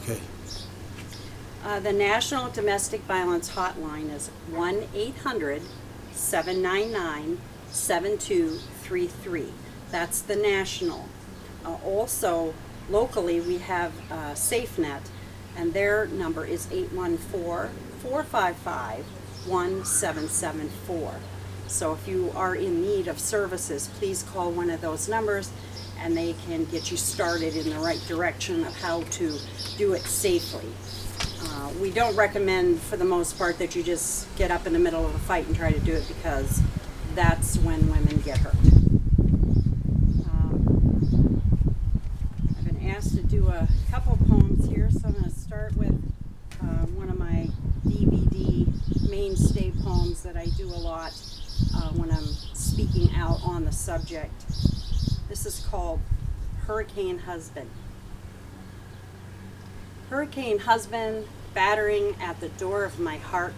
Okay. The National Domestic Violence Hotline is 1-800-799-7233. That's the national. Also, locally, we have SafeNet, and their number is 814-455-1774. So if you are in need of services, please call one of those numbers, and they can get you started in the right direction of how to do it safely. We don't recommend, for the most part, that you just get up in the middle of a fight and try to do it, because that's when women get hurt. I've been asked to do a couple poems here, so I'm going to start with one of my DVD mainstay poems that I do a lot when I'm speaking out on the subject. This is called Hurricane Husband. Hurricane husband, battering at the door of my heart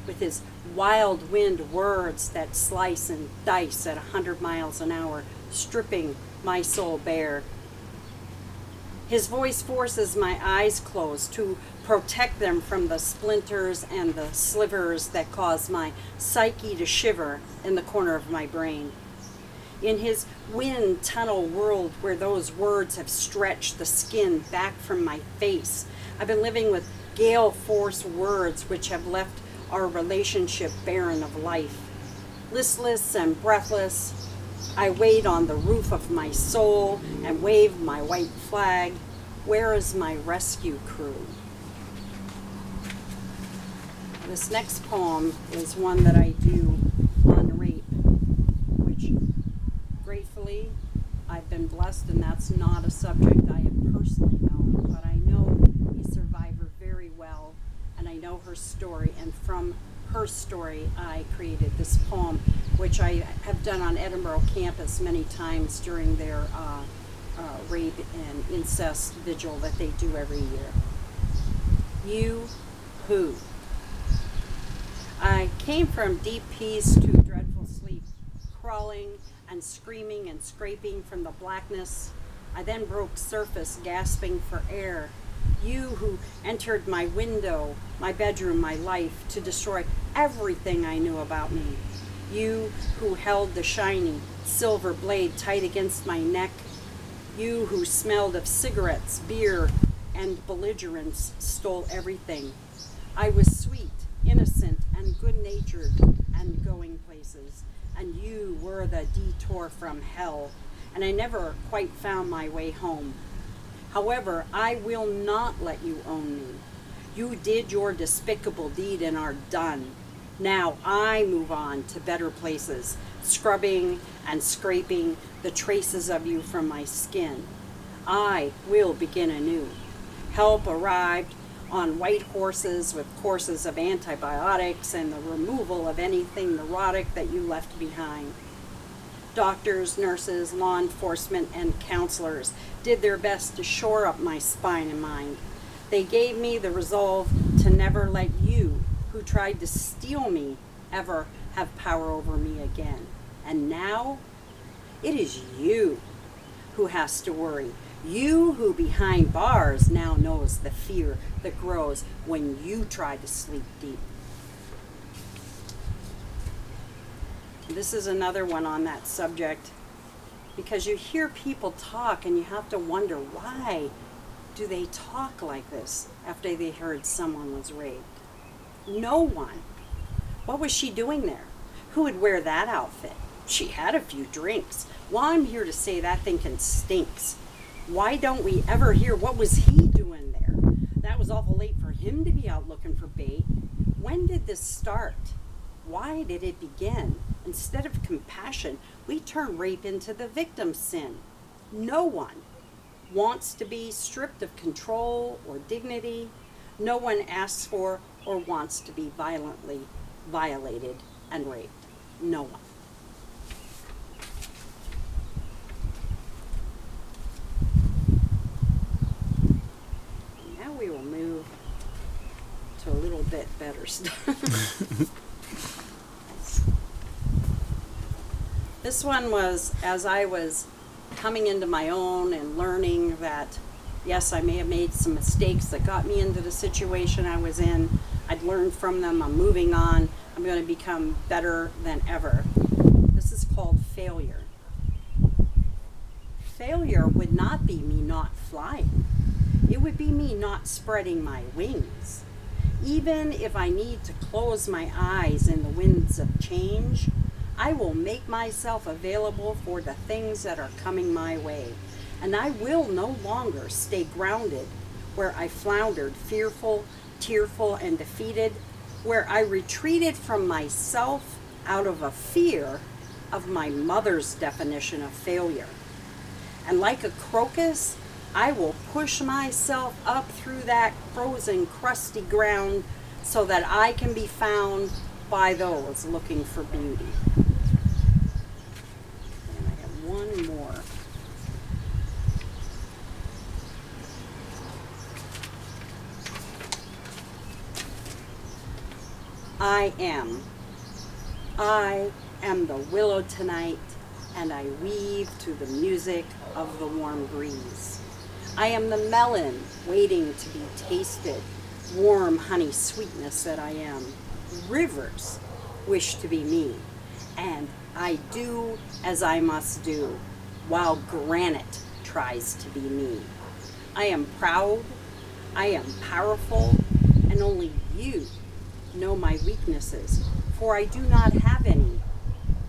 with his wild wind words that slice and dice at 100 miles an hour, stripping my soul bare. His voice forces my eyes closed to protect them from the splinters and the slivers that cause my psyche to shiver in the corner of my brain. In his wind tunnel world where those words have stretched the skin back from my face, I've been living with gale force words which have left our relationship barren of life. Listless and breathless, I wait on the roof of my soul and wave my white flag. Where is my rescue crew? This next poem is one that I do on rape, which gratefully I've been blessed, and that's not a subject I have personally known, but I know a survivor very well, and I know her story, and from her story I created this poem, which I have done on Edinburgh campus many times during their rape and incest vigil that they do every year. You who? I came from deep peace to dreadful sleep, crawling and screaming and scraping from the blackness. I then broke surface, gasping for air. You who entered my window, my bedroom, my life, to destroy everything I knew about me. You who held the shiny silver blade tight against my neck. You who smelled of cigarettes, beer, and belligerence, stole everything. I was sweet, innocent, and good-natured, and going places. And you were the detour from hell, and I never quite found my way home. However, I will not let you own me. You did your despicable deed and are done. Now I move on to better places, scrubbing and scraping the traces of you from my skin. I will begin anew. Help arrived on white horses with courses of antibiotics and the removal of anything neurotic that you left behind. Doctors, nurses, law enforcement, and counselors did their best to shore up my spine and mind. They gave me the resolve to never let you, who tried to steal me, ever have power over me again. And now, it is you who has to worry. You who behind bars now knows the fear that grows when you try to sleep deep. This is another one on that subject, because you hear people talk and you have to wonder, why do they talk like this after they heard someone was raped? No one. What was she doing there? Who would wear that outfit? She had a few drinks. Well, I'm here to say that thinking stinks. Why don't we ever hear what was he doing there? That was awful late for him to be out looking for bait. When did this start? Why did it begin? Instead of compassion, we turn rape into the victim's sin. No one wants to be stripped of control or dignity. No one asks for or wants to be violently violated and raped. No one. Now we will move to a little bit better stuff. This one was as I was coming into my own and learning that Yes, I may have made some mistakes that got me into the situation I was in. I'd learned from them. I'm moving on. I'm going to become better than ever. This is called failure. Failure would not be me not flying. It would be me not spreading my wings. Even if I need to close my eyes in the winds of change, I will make myself available for the things that are coming my way. And I will no longer stay grounded where I floundered, fearful, tearful, and defeated, where I retreated from myself out of a fear of my mother's definition of failure. And like a crocus, I will push myself up through that frozen, crusty ground so that I can be found by those looking for beauty. And I have one more. I am the willow tonight, and I weave to the music of the warm breeze. I am the melon waiting to be tasted, warm honey sweetness that I am. Rivers wish to be me, and I do as I must do, while granite tries to be me. I am proud, I am powerful, and only you know my weaknesses, for I do not have any,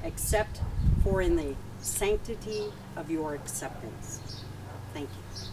except for in the sanctity of your acceptance. Thank you.